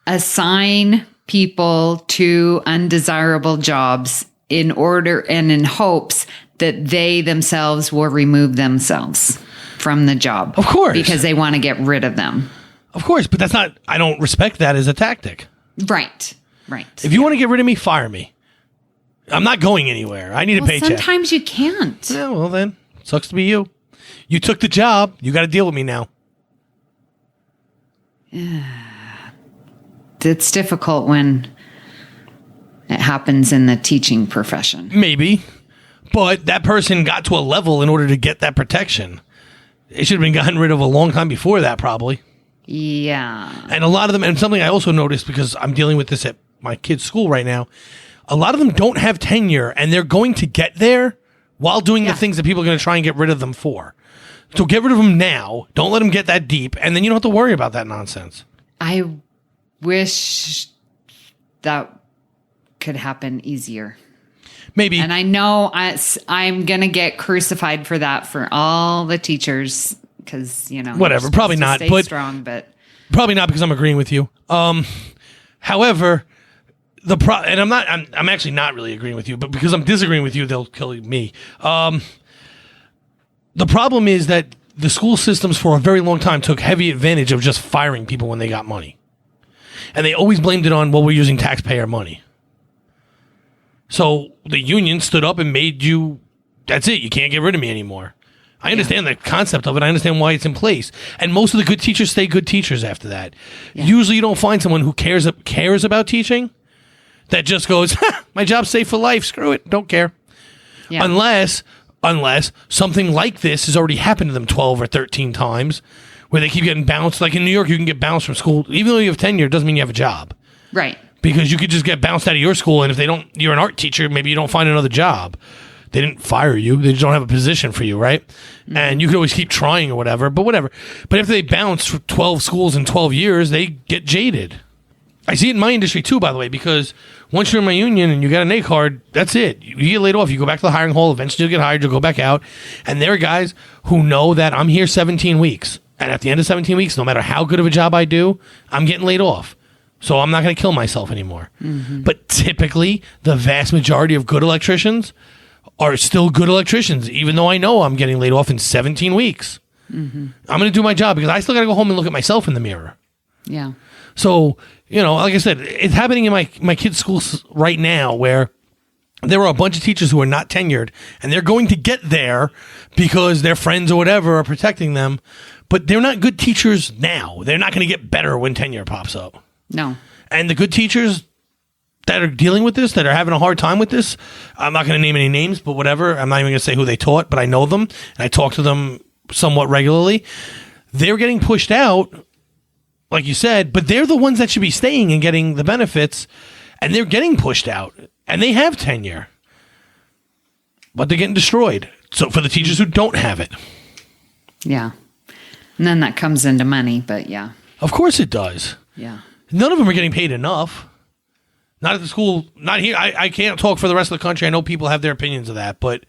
assign people to undesirable jobs in order and in hopes that they themselves will remove themselves from the job. Of course. Because they want to get rid of them. Of course, but that's not, I don't respect that as a tactic. Right. If you want to get rid of me, fire me. I'm not going anywhere. I need a paycheck. Sometimes you can't. Yeah, well then, sucks to be you. You took the job. You got to deal with me now. It's difficult when it happens in the teaching profession. Maybe. But that person got to a level in order to get that protection. It should have been gotten rid of a long time before that, probably. Yeah. And a lot of them, and something I also noticed because I'm dealing with this at my kid's school right now, a lot of them don't have tenure and they're going to get there while doing the things that people are going to try and get rid of them for. So get rid of them now. Don't let them get that deep. And then you don't have to worry about that nonsense. I wish that could happen easier. Maybe. And I know I'm going to get crucified for that for all the teachers because, whatever. Probably not. Stay but strong, but probably not because I'm agreeing with you. However, and I'm actually not really agreeing with you, but because I'm disagreeing with you, they'll kill me. The problem is that the school systems for a very long time took heavy advantage of just firing people when they got money. And they always blamed it on, well, we're using taxpayer money. So the union stood up and made you, that's it, you can't get rid of me anymore. I understand the concept of it. I understand why it's in place. And most of the good teachers stay good teachers after that. Yeah. Usually you don't find someone who cares about teaching that just goes, my job's safe for life, screw it, don't care. Yeah. Unless something like this has already happened to them 12 or 13 times where they keep getting bounced. Like in New York, you can get bounced from school. Even though you have tenure, it doesn't mean you have a job. Right. Because you could just get bounced out of your school, and if you're an art teacher, maybe you don't find another job. They didn't fire you. They just don't have a position for you, right? Mm-hmm. And you could always keep trying or whatever, but whatever. But if they bounce for 12 schools in 12 years, they get jaded. I see it in my industry too, by the way, because once you're in my union and you got an A card, that's it. You get laid off. You go back to the hiring hall. Eventually you'll get hired. You'll go back out. And there are guys who know that I'm here 17 weeks. And at the end of 17 weeks, no matter how good of a job I do, I'm getting laid off. So I'm not going to kill myself anymore. Mm-hmm. But typically, the vast majority of good electricians are still good electricians, even though I know I'm getting laid off in 17 weeks. Mm-hmm. I'm going to do my job because I still got to go home and look at myself in the mirror. Yeah. So, like I said, it's happening in my kids' schools right now where there are a bunch of teachers who are not tenured, and they're going to get there because their friends or whatever are protecting them, but they're not good teachers now. They're not going to get better when tenure pops up. No. And the good teachers that are dealing with this, that are having a hard time with this, I'm not going to name any names, but whatever. I'm not even going to say who they taught, but I know them, and I talk to them somewhat regularly. They're getting pushed out, like you said, but they're the ones that should be staying and getting the benefits, and they're getting pushed out, and they have tenure. But they're getting destroyed. So for the teachers who don't have it. Yeah. And then that comes into money, but yeah. Of course it does. Yeah. None of them are getting paid enough. Not at the school, not here. I can't talk for the rest of the country. I know people have their opinions of that, but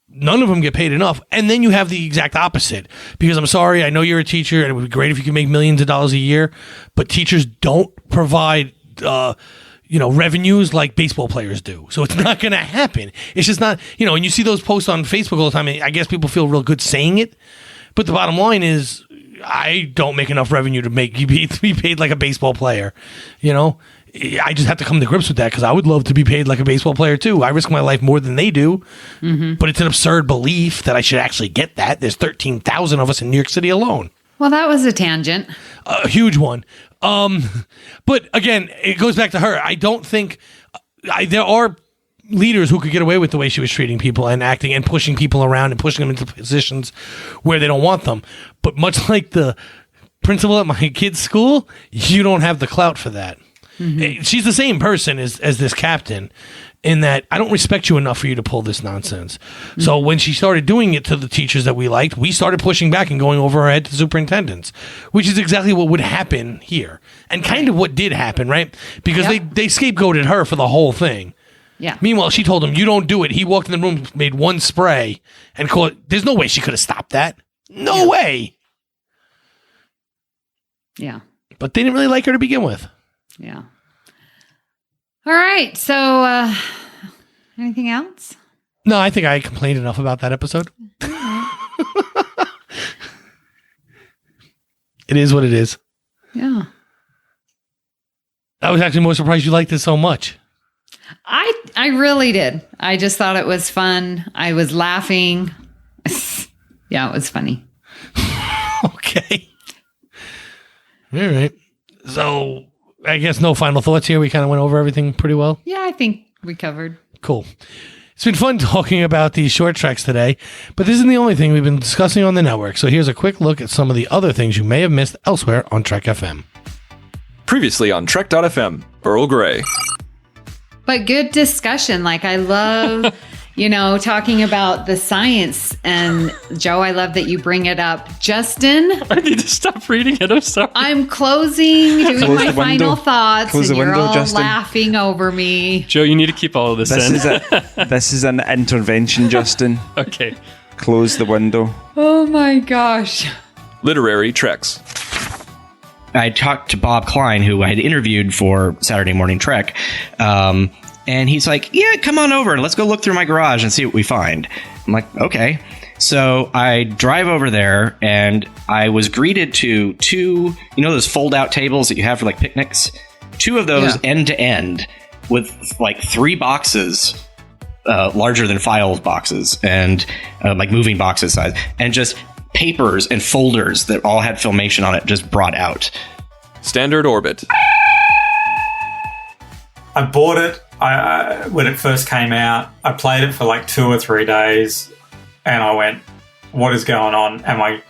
none of them get paid enough. And then you have the exact opposite. Because I'm sorry, I know you're a teacher, and it would be great if you could make millions of dollars a year, but teachers don't provide revenues like baseball players do. So it's not going to happen. It's just not, and you see those posts on Facebook all the time. I guess people feel real good saying it. But the bottom line is, I don't make enough revenue to make you be paid like a baseball player. I just have to come to grips with that because I would love to be paid like a baseball player too. I risk my life more than they do, but it's an absurd belief that I should actually get that. There's 13,000 of us in New York City alone. Well, that was a tangent. A huge one. But again, it goes back to her. I don't think there are leaders who could get away with the way she was treating people and acting and pushing people around and pushing them into positions where they don't want them. But much like the principal at my kid's school, you don't have the clout for that. Mm-hmm. She's the same person as this captain in that I don't respect you enough for you to pull this nonsense. Mm-hmm. So when she started doing it to the teachers that we liked, we started pushing back and going over our head to superintendents, which is exactly what would happen here and kind of what did happen, right? Because they scapegoated her for the whole thing. Yeah. Meanwhile, she told him, you don't do it. He walked in the room, made one spray, and called it. There's no way she could have stopped that. No way. Yeah. But they didn't really like her to begin with. Yeah. All right. So, anything else? No, I think I complained enough about that episode. It is what it is. Yeah. I was actually more surprised you liked it so much. I really did. I just thought it was fun. I was laughing. Yeah, it was funny. Okay. All right. So I guess no final thoughts here. We kind of went over everything pretty well. Yeah, I think we covered. Cool. It's been fun talking about these short treks today, but this isn't the only thing we've been discussing on the network. So here's a quick look at some of the other things you may have missed elsewhere on Trek FM. Previously on Trek.fm, Earl Grey. But good discussion. Like, I love, talking about the science. And Joe, I love that you bring it up. Justin, I need to stop reading it. I'm sorry. I'm doing Close my the window. final thoughts, Close and the you're window, all Justin. laughing over me. Joe, you need to keep all of this in. This is an intervention, Justin. Okay. Close the window. Oh my gosh. Literary Treks. I talked to Bob Klein, who I had interviewed for Saturday Morning Trek, and he's like, yeah, come on over. Let's go look through my garage and see what we find. I'm like, okay. So I drive over there, and I was greeted to two, those fold-out tables that you have for, like, picnics? Two of those end to end with, like, 3 boxes, larger than file boxes, and, like, moving boxes size, and just papers and folders that all had Filmation on it just brought out. Standard Orbit. I bought it when it first came out. I played it for like 2 or 3 days, and I went, "What is going on? Am I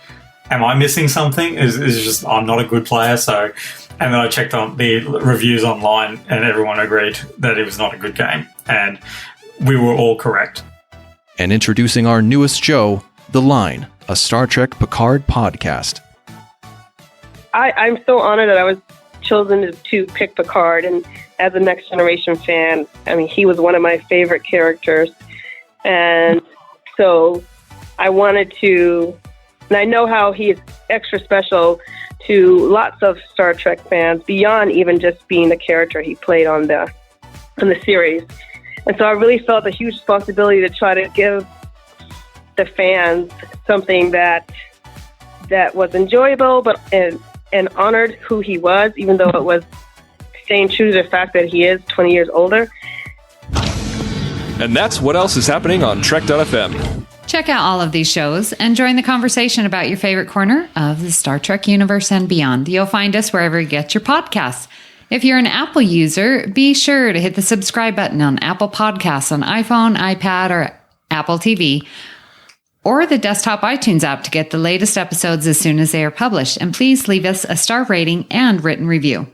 missing something? Is just I'm not a good player?" So, and then I checked on the reviews online, and everyone agreed that it was not a good game, and we were all correct. And introducing our newest show, The Line, a Star Trek Picard podcast. I'm so honored that I was chosen to pick Picard, and as a Next Generation fan, I mean, he was one of my favorite characters, and so I wanted to, and I know how he is extra special to lots of Star Trek fans beyond even just being the character he played on the series, and so I really felt a huge responsibility to try to give the fans something that was enjoyable, but and honored who he was, even though it was staying true to the fact that he is 20 years older. And that's what else is happening on Trek.fm. Check out all of these shows and join the conversation about your favorite corner of the Star Trek universe and beyond. You'll find us wherever you get your podcasts. If you're an Apple user, be sure to hit the subscribe button on Apple Podcasts on iPhone, iPad, or Apple TV, or the desktop iTunes app to get the latest episodes as soon as they are published. And please leave us a star rating and written review.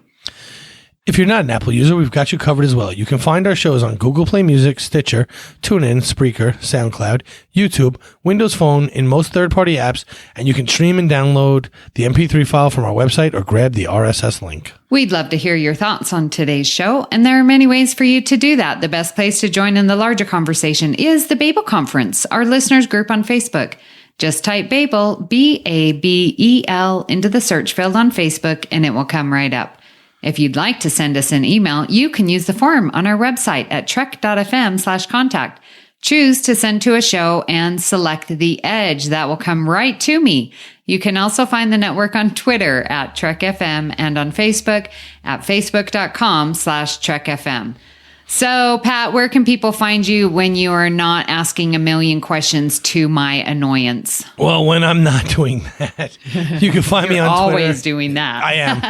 If you're not an Apple user, we've got you covered as well. You can find our shows on Google Play Music, Stitcher, TuneIn, Spreaker, SoundCloud, YouTube, Windows Phone, in most third-party apps, and you can stream and download the MP3 file from our website or grab the RSS link. We'd love to hear your thoughts on today's show, and there are many ways for you to do that. The best place to join in the larger conversation is the Babel Conference, our listeners group on Facebook. Just type Babel, Babel, into the search field on Facebook, and it will come right up. If you'd like to send us an email, you can use the form on our website at trek.fm/contact. Choose to send to a show and select the Edge. That will come right to me. You can also find the network on Twitter at TrekFM and on Facebook at facebook.com/TrekFM. So, Pat, where can people find you when you are not asking a million questions to my annoyance? Well, when I'm not doing that, you can find me on Twitter. Always doing that. I am.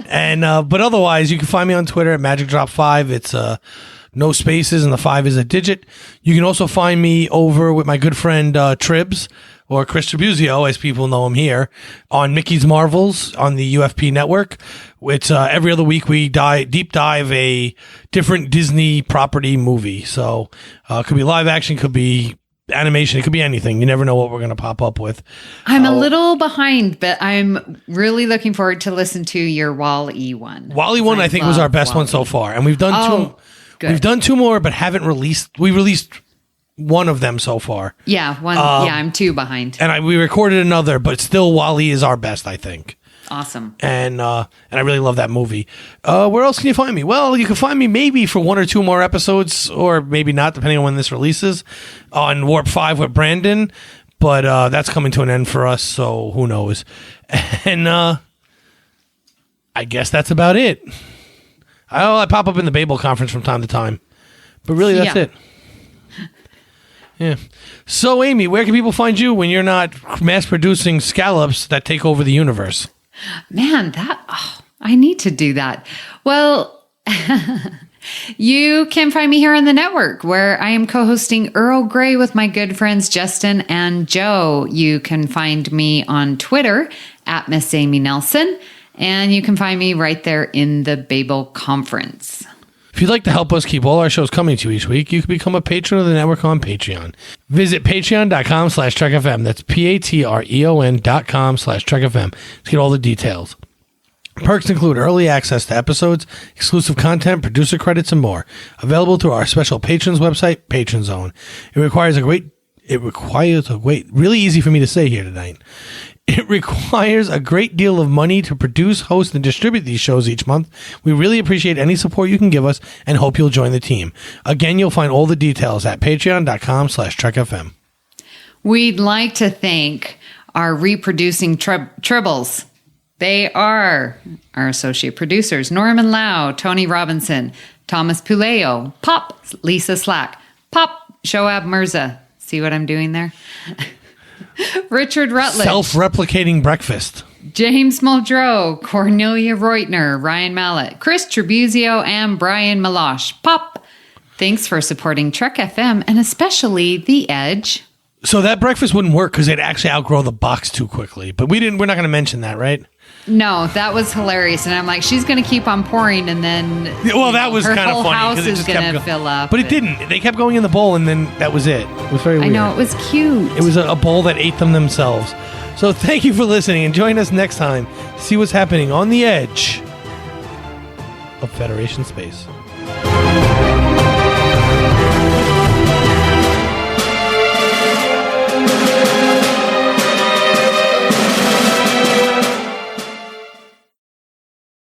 And but otherwise, you can find me on Twitter at MagicDrop5. It's no spaces, and the 5 is a digit. You can also find me over with my good friend Tribbles, or Chris Tribuzio, as people know him here, on Mickey's Marvels on the UFP network. It's every other week we deep dive a different Disney property movie. So it could be live action, could be animation, it could be anything. You never know what we're going to pop up with. I'm a little behind, but I'm really looking forward to listen to your Wall-E one. Wall-E one, I think, was our best one so far, and we've done two. Good. We've done 2 more, but haven't released. We released one of them so far. Yeah, one. I'm 2 behind. And we recorded another, but still, Wall-E is our best, I think. Awesome. And I really love that movie. Where else can you find me? Well, you can find me maybe for 1 or 2 more episodes, or maybe not, depending on when this releases, on Warp 5 with Brandon. But that's coming to an end for us, so who knows? And I guess that's about it. I pop up in the Babel Conference from time to time. But really, that's it. Yeah. So, Amy, where can people find you when you're not mass-producing scallops that take over the universe? Man, I need to do that. Well, you can find me here on the network, where I am co-hosting Earl Grey with my good friends Justin and Joe. You can find me on Twitter at Miss Amy Nelson, and you can find me right there in the Babel Conference. If you'd like to help us keep all our shows coming to you each week, you can become a patron of the network on Patreon. Visit patreon.com/TrekFM. That's patreon.com/TrekFM to get all the details. Perks include early access to episodes, exclusive content, producer credits, and more. Available through our special patrons website, Patron Zone. It requires really easy for me to say here tonight. It requires a great deal of money to produce, host, and distribute these shows each month. We really appreciate any support you can give us and hope you'll join the team. Again, you'll find all the details at patreon.com/TrekFM. We'd like to thank our reproducing Tribbles. They are our associate producers, Norman Lau, Tony Robinson, Thomas Puleo, Pop, Lisa Slack, Pop, Shoab Mirza. See what I'm doing there? Richard Rutledge. Self-replicating breakfast. James Muldrow, Cornelia Reutner, Ryan Mallett, Chris Tribuzio, and Brian Malosh. Pop. Thanks for supporting Trek FM and especially The Edge. So that breakfast wouldn't work because they'd actually outgrow the box too quickly. But we're not going to mention that, right? No, that was hilarious. And I'm like, she's going to keep on pouring and then that was kind of funny. House it is just going to fill up. But it didn't. They kept going in the bowl and then that was it. It was very weird. I know, it was cute. It was a bowl that ate them themselves. So thank you for listening and join us next time to see what's happening on the edge of Federation space.